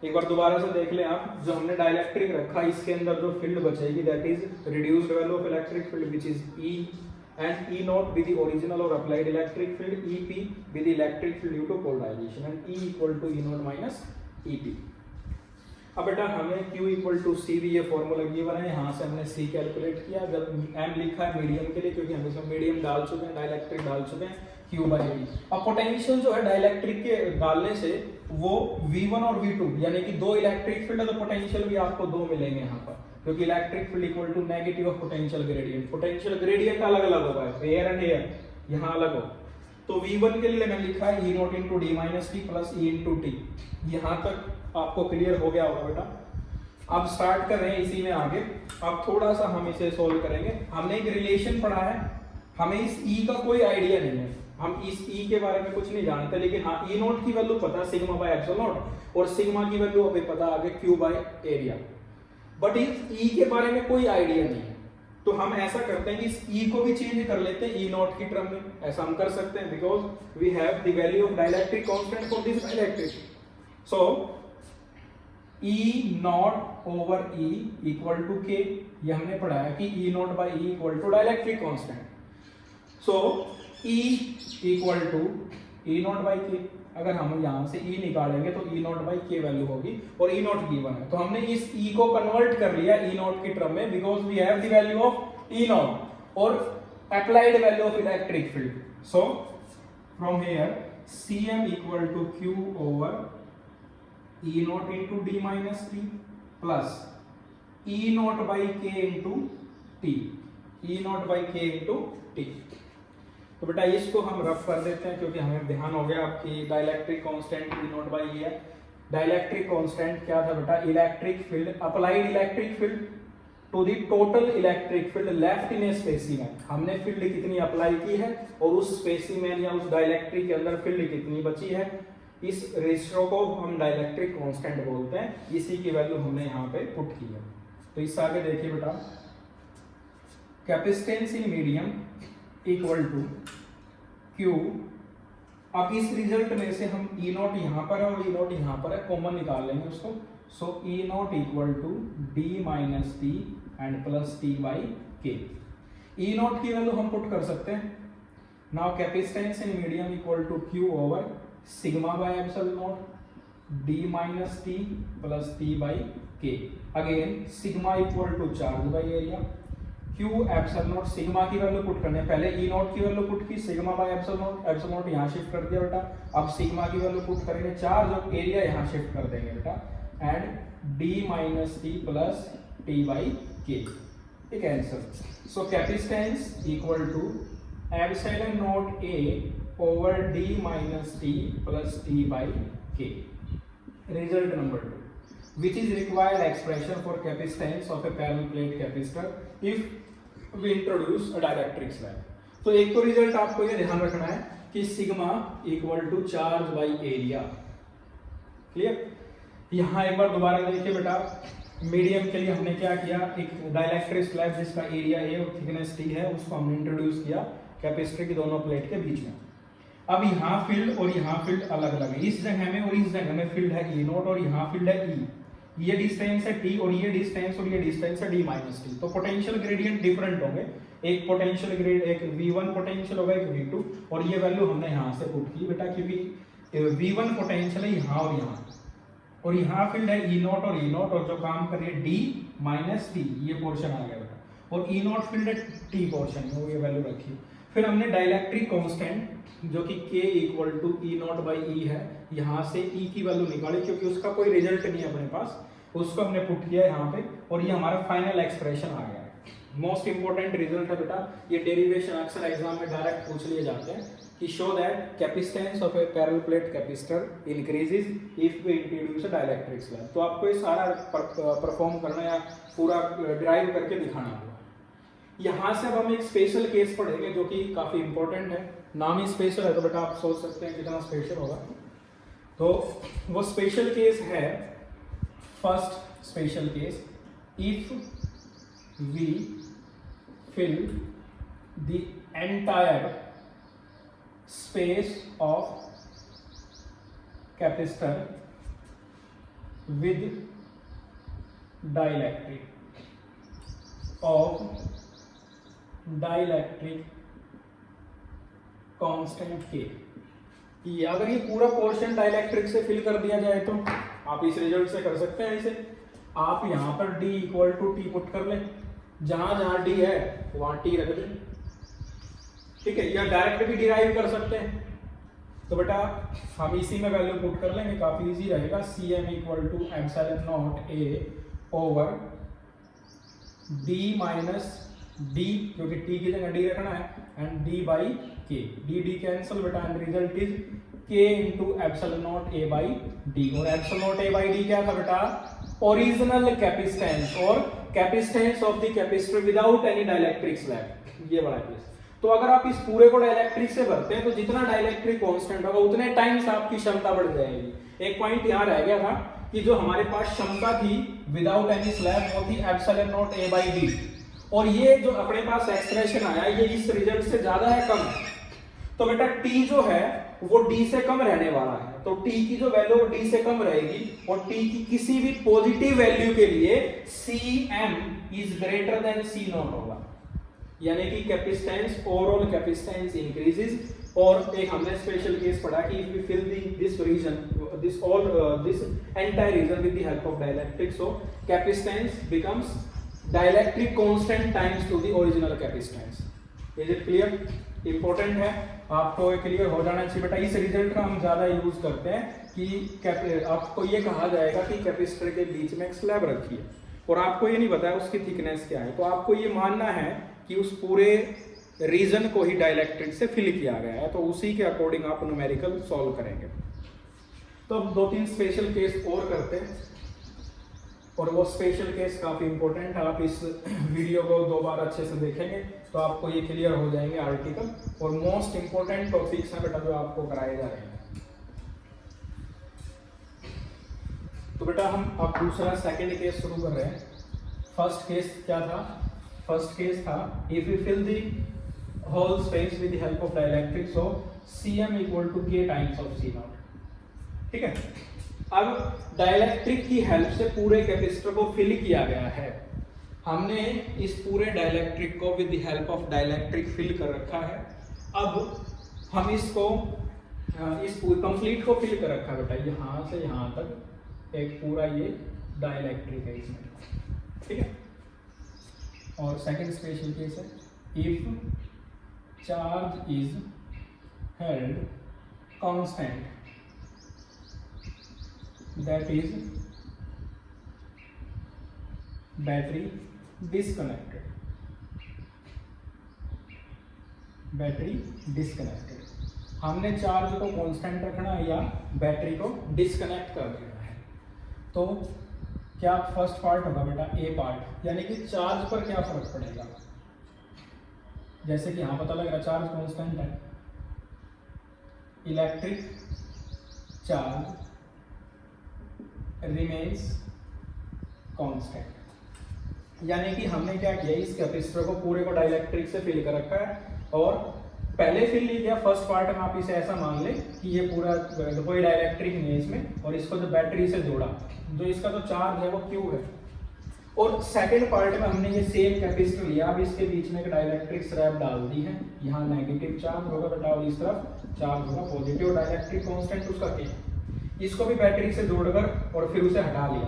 एक बार दोबारा से देख लें आप, जो हमने डाइलेक्ट्रिक रखा इसके अंदर जो फील्ड बचेगी that is reduced value of electric field which is E and E naught with the original or applied electric field, EP with the electric field due to polarization and E equal to E naught minus EP। अब बेटा हमें Q equal to CV ये formula ये बना है, यहाँ से हमने C कैलकुलेट किया। जब M लिखा है मीडियम के लिए क्योंकि हम इसमें मीडियम डाल चुके हैं, डाइलेक्ट्रिक डाल चुके हैं, Q बाई V। अब पोटेंशियल जो है डाइलेक्ट्रिक के डालने से वो V1 और V2 यानी कि दो इलेक्ट्रिक फील्ड है तो पोटेंशियल भी आपको दो मिलेंगे यहाँ पर, क्योंकि electric field equal to negative of potential gradient. Potential gradient अलग अलग होगा, एयर एंड एयर यहाँ अलग हो। तो V1 के लिए मैंने लिखा है E not into D minus T plus E into T. यहाँ तक आपको क्लियर हो गया होगा बेटा। अब स्टार्ट कर रहे हैं इसी में आगे। अब थोड़ा सा हम इसे सोल्व करेंगे। हमने एक रिलेशन पढ़ा है, हमें इस E का कोई आइडिया नहीं है, हम इस E के बारे में कुछ नहीं जानते, लेकिन हाँ E नॉट की वैल्यू पता सिग्मा बाय एप्सिलॉन नॉट और सिग्मा की वैल्यू अभी पता आगे Q बाय एरिया, बट इस E के बारे में कोई आइडिया नहीं है। तो हम ऐसा करते हैं कि इस E को भी चेंज कर लेते हैं E नॉट की टर्म में। ऐसा हम कर सकते हैं because we have the value of dielectric constant for this dielectric. So E naught over E equal to K, ये हमने पढ़ा है कि E naught by E equal to dielectric constant. So E equal to E naught by K। अगर हम यहाँ से E निकालेंगे तो E naught by K value होगी और E नॉट गिवन है, तो हमने इस E को कन्वर्ट कर लिया E नॉट की टर्म में because we have the value of E not और applied value of electric field. So from here Cm equal to Q over E not into D minus T plus E naught by K into T, E naught by K into T। तो बेटा इसको हम rough कर देते हैं क्योंकि हमें ध्यान हो गया आपकी dielectric constant E naught by E है। डाइलेक्ट्रिक कांस्टेंट क्या था बेटा? Electric field, applied electric field to the total electric field left in a specimen. हमने फील्ड कितनी अप्लाई की है और उस स्पेसिमेन या उस डाइलेक्ट्रिक के अंदर फील्ड कितनी बची है, इस रेशियो को हम डाइलेक्ट्रिक कांस्टेंट बोलते हैं। इसी की वैल्यू हमने यहाँ पे पुट की है। तो इससे आगे देखिए बेटा, capacitance in medium equal to Q। अब इस रिजल्ट में से हम E नॉट यहाँ पर है और E नॉट यहाँ पर है, कॉमन निकाल लेंगे उसको। So E naught equal to D minus T and plus T by K। E naught की वैल्यू हम पुट कर सकते हैं। Now capacitance in medium equal to Q over sigma by epsilon not D minus T plus T by K। Again sigma equal to charge by area. Q epsilon naught, sigma की value put करने, पहले E naught की value put की, sigma by epsilon not यहाँ shift कर दिया बेटा। अब सिग्मा की वैल्यू पुट करेंगे, चार्ज और एरिया यहाँ शिफ्ट कर देंगे बेटा, and D minus T plus T by K। एक answer. So capacitance equal to epsilon not A over D minus T plus T by K। Result number 2। which is required expression for capacitance of a parallel plate capacitor if we introduce a dielectric slab. तो एक तो result आपको ये ध्यान रखना है कि sigma equal to charge by area. Clear? यहाँ एक बार दोबारा देखिए बेटा, मीडियम के लिए हमने क्या किया, एक डाइलेक्ट्रिक स्लैब जिसका एरिया ए और थिकनेस टी है उसको हमने इंट्रोड्यूस किया कैपेसिटर की दोनों प्लेट के बीच में। अब यहाँ फील्ड और यहाँ फील्ड अलग अलग है, इस जगह में और इस जगह में फील्ड है ई नॉट और यहाँ फील्ड है ई, ये डिस्टेंस है टी और ये डिस्टेंस है डी माइनस टी। तो पोटेंशियल ग्रेडियंट डिफरेंट होंगे, एक पोटेंशियल ग्रेड एक V1 पोटेंशियल होगा, एक V2, और ये वैल्यू हमने यहाँ से पुट की बेटा क्योंकि V1 पोटेंशियल है यहाँ और यहाँ फील्ड है ई नॉट और जो काम कर रही है डी माइनस टी, ये पोर्शन आ गया बेटा, और ई नॉट फील्ड है टी पोर्शन में, वो ये वैल्यू रखी। फिर हमने डाइलेक्ट्रिक कांस्टेंट जो कि K equal to E naught by E है, यहाँ से E की वैल्यू निकाली क्योंकि उसका कोई रिजल्ट नहीं है अपने पास, उसको हमने पुट किया यहाँ पे और ये हमारा फाइनल एक्सप्रेशन आ गया है। मोस्ट इंपोर्टेंट रिजल्ट है बेटा, ये डेरिवेशन अक्सर एग्जाम में डायरेक्ट पूछ लिए जाते हैं कि show that capacitance of a parallel plate capacitor increases if we introduce a dielectric slab. तो आपको ये सारा परफॉर्म करना या पूरा ड्राइव करके दिखाना होगा। यहाँ से अब हम एक स्पेशल केस पढ़ेंगे जो कि काफी इंपॉर्टेंट है, नाम ही स्पेशल है तो बेटा आप सोच सकते हैं कितना स्पेशल होगा। तो वो स्पेशल केस है, first special case, if we fill the entire space of capacitor with dielectric constant K। ये अगर ये पूरा पोर्शन डाइलेक्ट्रिक से फिल कर दिया जाए तो आप इस रिजल्ट से कर सकते हैं। इसे आप यहां पर D equal to T put कर लें, जहां जहां डी है वहां टी रख दें, ठीक है, या डायरेक्ट भी डिराइव कर सकते हैं। तो बेटा हम इसी में वैल्यू पुट कर लेंगे, काफी इजी रहेगा। Cm equal to epsilon not A over d minus d, क्योंकि टी की जगह डी रखना है, and d by K, d cancel बेटा, and result is K into epsilon not A by d. और epsilon not A by d क्या था बेटा, ओरिजिनल कैपेसिटेंस और capacitance of the capacitor without any dielectric slab, ये बड़ा case. तो अगर आप इस पूरे को डाइलेक्ट्रिक से भरते हैं तो जितना डाइलेक्ट्रिक कांस्टेंट होगा उतने टाइम्स आपकी क्षमता बढ़ जाएगी। एक पॉइंट यहाँ रह गया था कि जो हमारे पास क्षमता थी विदाउट एनी स्लैब वो थी epsilon not A by d, और ये जो अपने पास एक्सप्रेशन आया ये इस रिजल्ट से ज्यादा है कम, तो बेटा टी जो है वो डी से कम रहने वाला है। तो टी की जो वैल्यू डी से कम रहेगी और टी की किसी भी पॉजिटिव वैल्यू के लिए Cm is greater then C not होगा, यानी कि कैपेसिटेंस, ओवरऑल कैपेसिटेंस इंक्रीजेस। और एक हमने स्पेशल केस पढ़ा कि if we fill this region, this entire region with the help of dielectric, so capacitance becomes dielectric constant times to the original capacitance. Is it clear? Important है, आपको clear हो जाना चाहिए बेटा। इस रिजल्ट का हम ज्यादा यूज करते हैं कि आपको ये कहा जाएगा कि कैपेसिटर के बीच में एक स्लैब रखी है और आपको ये नहीं पता है उसकी थिकनेस क्या है, तो आपको ये मानना है कि उस पूरे रीजन को ही डाइलेक्ट्रिक से फिल किया गया है, तो उसी के अकॉर्डिंग आप न्यूमेरिकल सॉल्व करेंगे। तो अब 2-3 स्पेशल केस और करते हैं, और वो स्पेशल केस काफी इंपॉर्टेंट है। आप इस वीडियो को 2 बार अच्छे से देखेंगे तो आपको ये क्लियर हो जाएंगे आर्टिकल, और मोस्ट इंपॉर्टेंट टॉपिक्स हैं बेटा जो आपको कराए जा रहे हैं। तो बेटा हम अब दूसरा सेकंड केस शुरू कर रहे हैं। फर्स्ट केस क्या था? फर्स्ट केस था if you fill the whole space with the help of dielectric, so Cm equal to K times of C naught, ठीक है। अब डाइलेक्ट्रिक की हेल्प से पूरे कैपेसिटर को फिल किया गया है, हमने इस पूरे डाइलेक्ट्रिक को with the help of dielectric fill कर रखा है। अब हम इसको इस पूरे कंप्लीट को फिल कर रखा है बेटा, यहाँ से यहाँ तक एक पूरा ये डाइलेक्ट्रिक है इसमें, ठीक है। और सेकंड स्पेशल केस है if charge is held constant, that is battery disconnected, हमने चार्ज को कांस्टेंट रखना है या बैटरी को डिस्कनेक्ट कर देना है। तो क्या फर्स्ट पार्ट होगा बेटा ए पार्ट, यानी कि चार्ज पर क्या फर्क पड़ेगा। जैसे कि यहां पता लग रहा है चार्ज कांस्टेंट है, इलेक्ट्रिक चार्ज रिमेन्स कांस्टेंट, यानी कि हमने क्या किया, इस कैपेसिटर को पूरे को डाइलेक्ट्रिक से फिल कर रखा है और पहले फिल नहीं किया, फर्स्ट पार्ट में आप इसे ऐसा मान लें कि ये पूरा कोई डाइलेक्ट्रिक नहीं है इसमें, और इसको जो बैटरी से जोड़ा, जो इसका जो चार्ज है वो क्यू है। और सेकंड पार्ट में हमने ये सेम कैपेसिटर लिया, अब इसके बीच में एक डाइलेक्ट्रिक स्लैब डाल दी है, यहाँ नेगेटिव चार्ज होगा बेटा और इस तरफ चार्ज होगा पॉजिटिव, डाइलेक्ट्रिक कांस्टेंट उसका के, इसको भी बैटरी से जोड़कर और फिर उसे हटा लिया,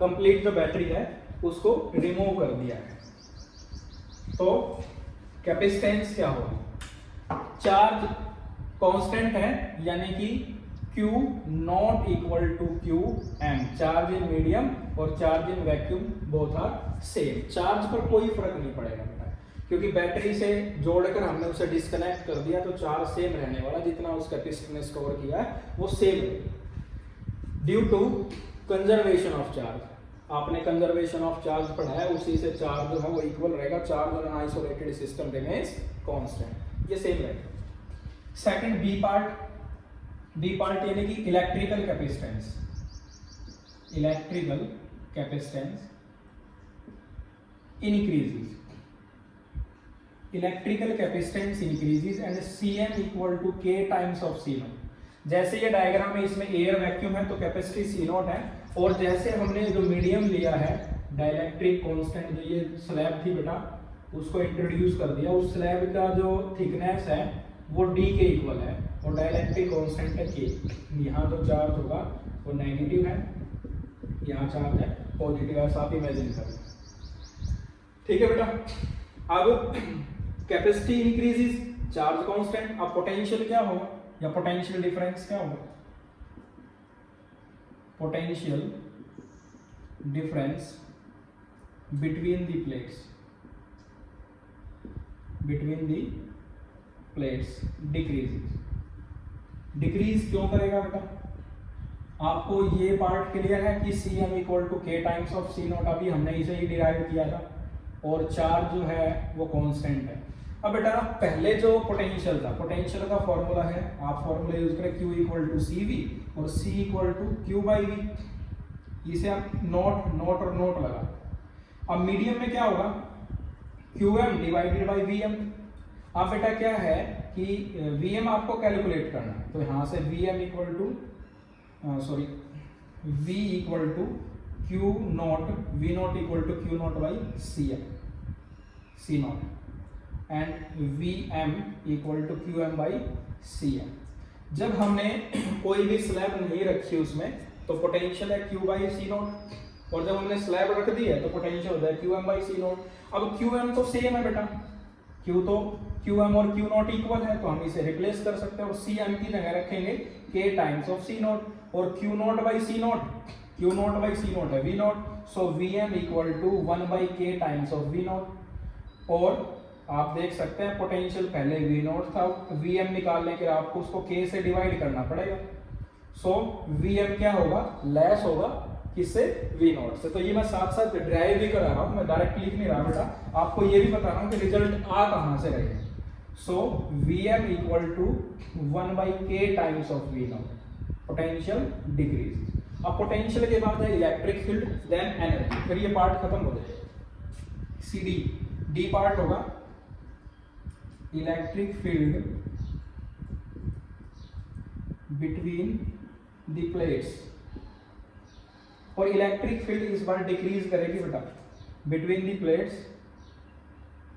कंप्लीट जो बैटरी है उसको रिमूव कर दिया है। तो कैपेसिटेंस क्या होगा, चार्ज कांस्टेंट है यानी कि Q naught equal to Q m, charge in medium और charge in vacuum both are same, charge पर कोई फर्क नहीं पड़ेगा बेटा, क्योंकि बैटरी से जोड़कर हमने उसे डिस्कनेक्ट कर दिया, तो चार्ज सेम रहने वाला, जितना उस कैपेसिटर ने स्टोर किया है वो सेम है। Due to conservation of charge, आपने कंजर्वेशन ऑफ चार्ज पढ़ा है, उसी से चार्ज जो है वो इक्वल रहेगा, charge on isolated system remains constant, ये सेम रहेगा। सेकंड बी पार्ट यानी कि electrical capacitance, electrical capacitance increases, electrical capacitance increases and Cm equal to K times of C0। जैसे ये डायग्राम है, इसमें एयर वैक्यूम है तो कैपेसिटी C0 है, और जैसे हमने जो मीडियम लिया है डाइलेक्ट्रिक कांस्टेंट, जो ये स्लैब थी बेटा उसको इंट्रोड्यूस कर दिया, उस स्लैब का जो थिकनेस है वो D के इक्वल है और डाइलेक्ट्रिक कांस्टेंट है K। यहाँ जो चार्ज होगा वो नेगेटिव है, यहाँ चार्ज है पॉजिटिव, ऐसा आप इमेजिन करें, ठीक है बेटा। अब कैपेसिटी इंक्रीजेस, चार्ज कांस्टेंट, अब पोटेंशियल क्या होगा या पोटेंशियल डिफरेंस क्या होगा, potential difference between the plates, between the plates decreases, decrease क्यों करेगा बेटा, आपको ये पार्ट क्लियर है कि Cm equal to K times of C0, अभी हमने इसे ही डिराइव किया था, और चार्ज जो है वो कांस्टेंट है। अब बेटा पहले जो पोटेंशियल था, पोटेंशियल का फॉर्मूला है, आप फॉर्मूला यूज करें Q इक्वल टू CV और C equal to Q by V, इसे आप नोट और नोट लगा। अब मीडियम में क्या होगा, QM डिवाइडेड बाई VM। अब बेटा क्या है कि VM आपको कैलकुलेट करना है, तो यहाँ से VM equal to V equal to Q naught, V not equal to Q naught by C naught and VM equal to QM by CM। जब हमने कोई भी स्लैब नहीं रखी उसमें तो पोटेंशियल है Q बाई C नॉट, और जब हमने स्लैब रख दी है तो पोटेंशियल होता है QM बाई C नॉट। अब QM तो सेम है बेटा, Q तो QM और Q नॉट इक्वल है, तो हम इसे रिप्लेस कर सकते हैं और CM की जगह रखेंगे K times of C naught, और Q naught by C naught, Q naught by C naught है V naught, so VM equal to 1 by K times of V naught. और आप देख सकते हैं पोटेंशियल पहले V नॉट था, VM निकालने के आपको उसको K से डिवाइड करना पड़ेगा, सो VM क्या होगा, लेस होगा किससे, V नॉट से। तो ये मैं साथ साथ ड्राइव भी करा रहा हूँ, मैं डायरेक्ट लिख नहीं रहा बेटा, आपको ये भी बता रहा हूँ कि रिजल्ट आ कहाँ से रहे। So VM equal to 1 by K times of V naught, potential decrease. अब पोटेंशियल के बाद है इलेक्ट्रिक फील्ड, देन एनर्जी, फिर ये पार्ट खत्म हो जाएगा। CD D पार्ट होगा electric field between the plates, और इलेक्ट्रिक फील्ड इस बार डिक्रीज करेगी बेटा, between the plates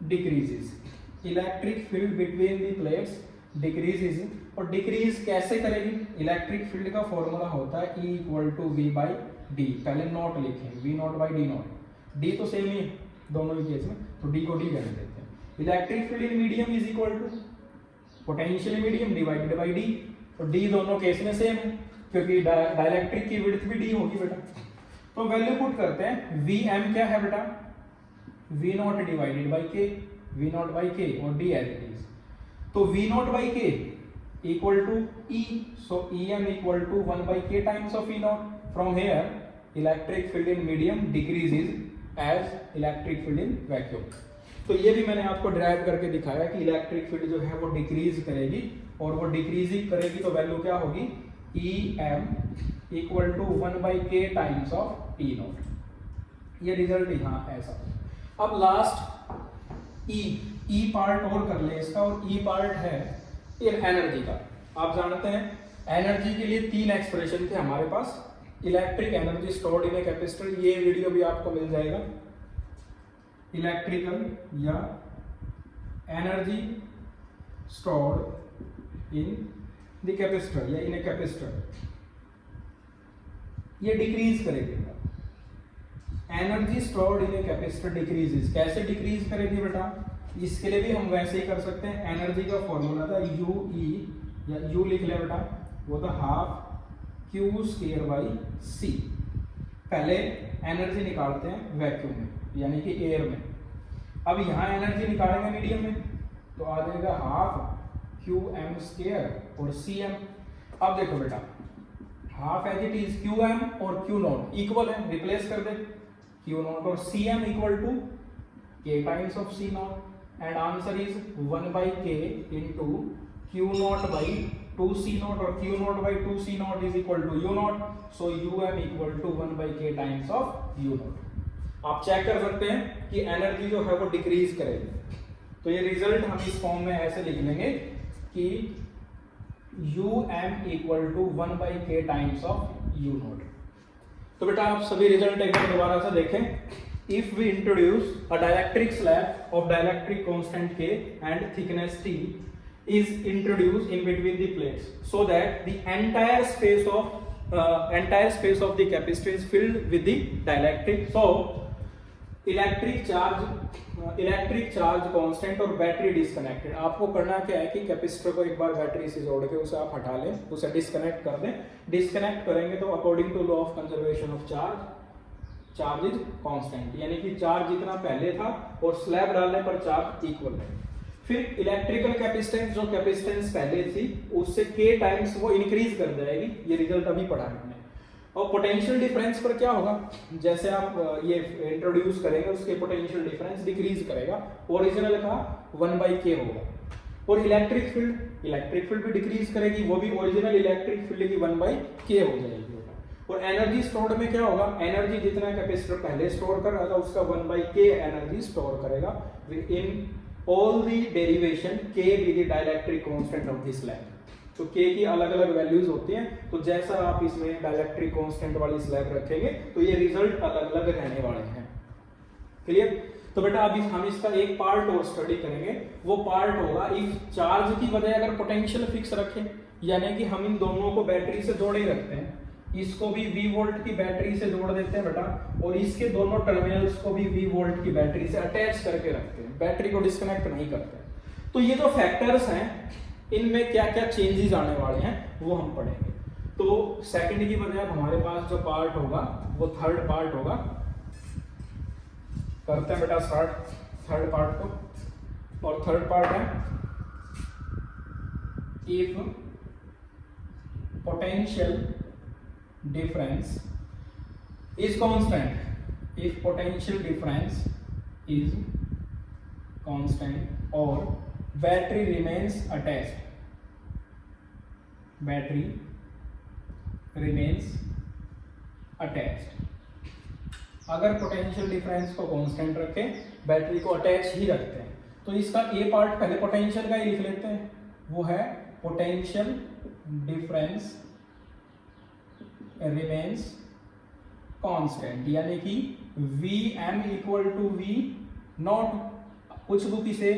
decreases, electric field between the plates decreases. और डिक्रीज कैसे करेगी, इलेक्ट्रिक फील्ड का फॉर्मूला होता है E equal to V by D, पहले नॉट लिखें, V naught by D naught, D तो सेम ही है दोनों ही केस में, तो D को D रहने देते हैं। Electric field in medium is equal to potential medium divided by D, तो D दोनों केस में सेम है क्योंकि डाइलेक्ट्रिक की विड्थ भी D होगी बेटा। तो वैल्यू पुट करते हैं, Vm क्या है बेटा, V naught divided by K, V naught by K और D एज इट इज, तो V naught by K equal to E, so EM equal to 1 by K times of E naught. From here electric field in medium decreases as electric field in vacuum. तो ये भी मैंने आपको drive करके दिखाया कि electric field जो है वो डिक्रीज करेगी, और वो डिक्रीजिंग करेगी तो वैल्यू क्या होगी, EM equal to 1/k times of E naught. ये रिजल्ट यहाँ ऐसा। अब लास्ट E पार्ट और कर ले इसका, और E पार्ट है एनर्जी का। आप जानते हैं एनर्जी के लिए 3 एक्सप्रेशन थे हमारे पास। Electric energy stored in a capacitor, ये वीडियो भी आपको मिल जाएगा। इलेक्ट्रिकल या energy stored in the capacitor या इन ए कैपेसिटर, ये डिक्रीज करेगी। Energy stored in a capacitor decreases, कैसे डिक्रीज करेगी बेटा, इसके लिए भी हम वैसे ही कर सकते हैं। एनर्जी का फॉर्मूला था UE, या U लिख ले बेटा, वो था हाफ Q²/C। पहले एनर्जी निकालते हैं वैक्यूम में, यानी कि एयर में। अब यहाँ एनर्जी निकालेंगे मीडियम में, तो आ जाएगा हाफ QM² और CM। अब देखो बेटा, half as it is QM और Q0 इक्वल है, रिप्लेस कर दे, Q0 और CM equal to K times of C0, and answer is 1/k into Q0/2C0, और Q0/2C0 is equal to U0, so UM equal to 1/k times of U0। आप check कर सकते हैं कि energy जो है वो डिक्रीज करेगी। तो ये रिजल्ट हम इस फॉर्म में ऐसे लिख लेंगे कि UM equal to 1/k times of U0। तो बेटा आप सभी रिजल्ट एक बार दोबारा से देखें। If we introduce a dielectric slab of dielectric constant K and thickness T is introduced in between the plates, so that the entire space of the capacitor is filled with the dielectric. So electric charge constant और battery disconnected. आपको करना क्या है कि capacitor को एक बार battery से जोड़ के उसे आप हटा लें, उसे डिस्कनेक्ट कर दें। डिस्कनेक्ट करेंगे तो according to law of conservation of charge is constant, यानी कि चार्ज जितना पहले था और स्लैब डालने पर चार्ज इक्वल है। फिर इलेक्ट्रिकल कैपेसिटेंस, जो कैपेसिटेंस पहले थी उससे k टाइम्स वो इंक्रीज कर जाएगी, ये रिजल्ट अभी पढ़ा हमने। और पोटेंशियल डिफरेंस पर क्या होगा, जैसे आप ये इंट्रोड्यूस करेंगे उसके पोटेंशियल डिफरेंस डिक्रीज करेगा, ओरिजिनल का 1/k होगा। और इलेक्ट्रिक फील्ड भी डिक्रीज करेगी, वो भी ओरिजिनल इलेक्ट्रिक फील्ड की 1/k हो जाएगी। और एनर्जी स्टोर्ड में क्या होगा, एनर्जी जितना कैपेसिटर पहले स्टोर कर रहा था उसका 1/k एनर्जी स्टोर करेगा in all the derivation k be the dielectric constant of the slab. तो k की अलग अलग वैल्यूज होती हैं, तो जैसा आप इसमें डाइलेक्ट्रिक कांस्टेंट वाली स्लैब रखेंगे तो ये रिजल्ट अलग अलग रहने वाले हैं। क्लियर? तो बेटा अभी हम इसका एक पार्ट और स्टडी करेंगे। वो पार्ट होगा इफ चार्ज की बजाय अगर पोटेंशियल फिक्स रखें, यानी कि हम इन दोनों को बैटरी से जोड़े रखते हैं, इसको भी V वोल्ट की बैटरी से जोड़ देते हैं बेटा, और इसके दोनों टर्मिनल्स को भी V वोल्ट की बैटरी से अटैच करके रखते हैं, बैटरी को डिस्कनेक्ट नहीं करते। तो ये जो फैक्टर्स हैं इनमें क्या क्या चेंजेस आने वाले हैं वो हम पढ़ेंगे। तो सेकंड की बजाय हमारे पास जो पार्ट होगा वो थर्ड पार्ट होगा। करते हैं बेटा स्टार्ट थर्ड पार्ट को, और थर्ड पार्ट है if potential difference is constant, if potential difference is constant or battery remains attached। अगर पोटेंशियल डिफरेंस को कांस्टेंट रखें, बैटरी को अटैच ही रखते हैं, तो इसका ए पार्ट पहले पोटेंशियल का ही लिख लेते हैं, वो है पोटेंशियल डिफरेंस रिमेन्स कांस्टेंट, यानी कि Vm equal to V naught, कुछ बुक इसे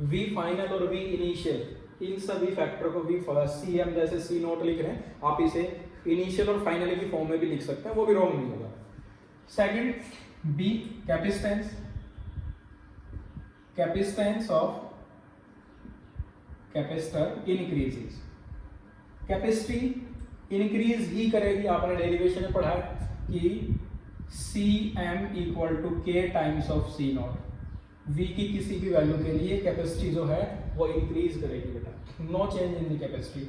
V फाइनल और V इनिशियल, इन सभी फैक्टर को V फर्स्ट CM जैसे C नॉट लिख रहे हैं, आप इसे इनिशियल और फाइनल की फॉर्म में भी लिख सकते हैं, वो भी रॉन्ग नहीं होगा। Second B capacitance of capacitor increases, capacity increase ही करेगी। आपने डेरिवेशन में पढ़ा है कि CM equal to K times of C naught, V की किसी भी वैल्यू के लिए कैपेसिटी जो है वो इंक्रीज करेगी बेटा, no change in the capacity.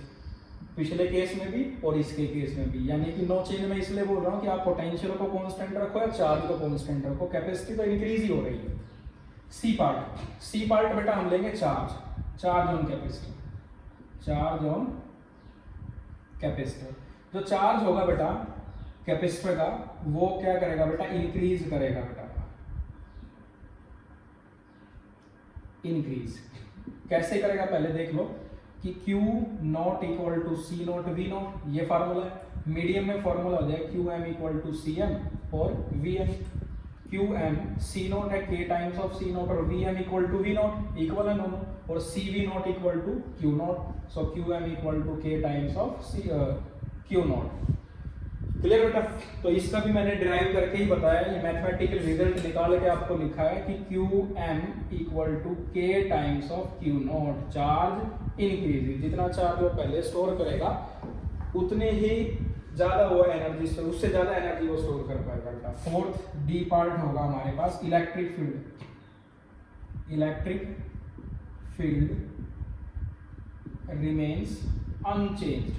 पिछले केस में भी और इसके केस में भी, यानी कि नो चेंज में इसलिए बोल रहा हूँ कि आप पोटेंशियल को कांस्टेंट रखो या चार्ज को कांस्टेंट रखो, कैपेसिटी तो इंक्रीज ही हो रही है। सी पार्ट बेटा हम लेंगे charge on capacitor, charge on capacitor. जो चार्ज होगा बेटा कैपेसिटर का वो क्या करेगा बेटा, इंक्रीज करेगा बेटा, इंक्रीज कैसे करेगा पहले देख लो कि Q naught equal to C naught V naught, ये फार्मूला है। मीडियम में फार्मूला हो जाएगा Q m equal to C m और V m. Q m C naught है K times of C naught और V m equal to V naught, equal है दोनों, और C V naught equal to Q naught. So Q m equal to K times of C Q naught. Clear बेटा? तो इसका भी मैंने derive करके ही बताया, ये मैथमेटिकल रिजल्ट निकाल के आपको लिखा है कि Q m equal to K times of Q not, charge increase, जितना चार्ज वो पहले स्टोर करेगा उतने ही ज्यादा वो एनर्जी से, उससे ज्यादा एनर्जी वो स्टोर कर पाएगा। फोर्थ डी पार्ट होगा हमारे पास electric field. Electric field remains unchanged.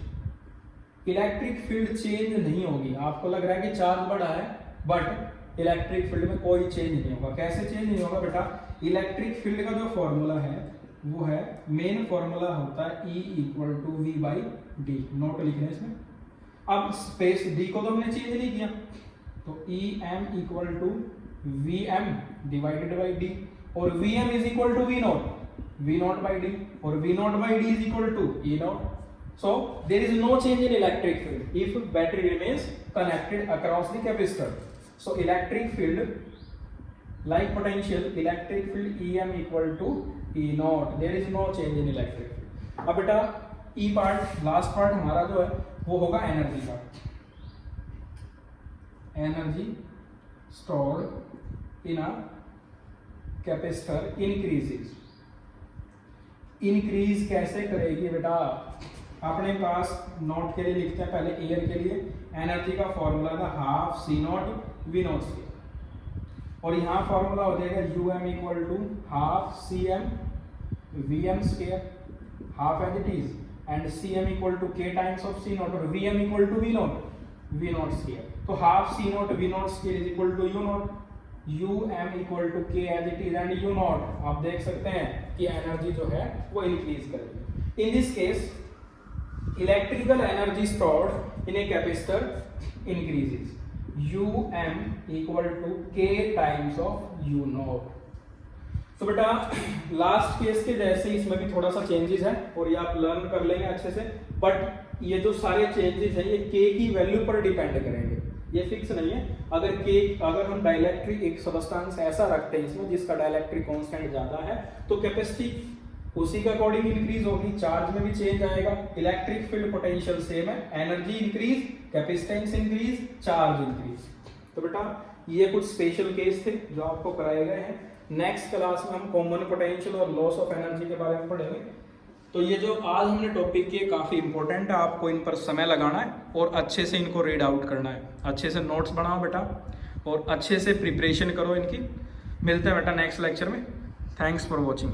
Electric field change नहीं होगी। आपको लग रहा है कि चार्ज बढ़ा है बट इलेक्ट्रिक फील्ड में कोई चेंज नहीं होगा। कैसे चेंज नहीं होगा बेटा? इलेक्ट्रिक फील्ड का जो फॉर्मूला है वो है, मेन फॉर्मूला होता है E equal to V by D. Note लिखने इसमें। अब स्पेस D को तो हमने चेंज नहीं किया, तो E m equal to V m divided by d, और V m is equal to V naught by d, और V naught by d is equal to E naught. So there is no change in electric field if battery remains connected across the capacitor. So electric field, like potential, electric field EM equal to E naught. There is no change in electric field. अब बेटा E part, last part हमारा जो है वो होगा energy part. Energy stored in a capacitor increases. Increase कैसे करेगी बेटा? अपने पास नॉट के लिए लिखते हैं पहले, एयर के लिए एनर्जी का फॉर्मूला था half C naught V naught square, और यहाँ फॉर्मूला हो जाएगा U m equal to half C m V m square, half as it is, and C m equal to K times of C naught और V m equal to V naught square. तो half C naught V naught square is equal to U naught, U m equal to K as it is and U not. आप देख सकते हैं कि energy जो है वो इंक्रीज करेगी। In this case electrical energy stored in a capacitor increases, um equal to k times of u naught। तो बेटा लास्ट केस के जैसे इसमें भी थोड़ा सा चेंजेस है और ये आप लर्न कर लेंगे अच्छे से, बट ये जो सारे चेंजेस हैं ये k की वैल्यू पर डिपेंड करेंगे, ये फिक्स नहीं है। अगर हम डाइलेक्ट्रिक एक सब्सटेंस ऐसा रखते हैं इसमें जिसका डाइलेक्ट्रिक कांस्टेंट ज्यादा है तो कैपेसिटी उसी के अकॉर्डिंग इंक्रीज होगी, चार्ज में भी चेंज आएगा। इलेक्ट्रिक फील्ड पोटेंशियल सेम है, energy increase, capacitance increase, charge increase. तो बेटा ये कुछ स्पेशल केस थे जो आपको कराए गए हैं। नेक्स्ट क्लास में हम कॉमन पोटेंशियल और लॉस ऑफ एनर्जी के बारे में पढ़ेंगे। तो ये जो आज हमने टॉपिक किए काफ़ी इंपॉर्टेंट है, आपको इन पर समय लगाना है और अच्छे से इनको रीड आउट करना है। अच्छे से नोट्स बनाओ बेटा और अच्छे से प्रिपरेशन करो इनकी। मिलते हैं बेटा नेक्स्ट लेक्चर में। Thanks for watching.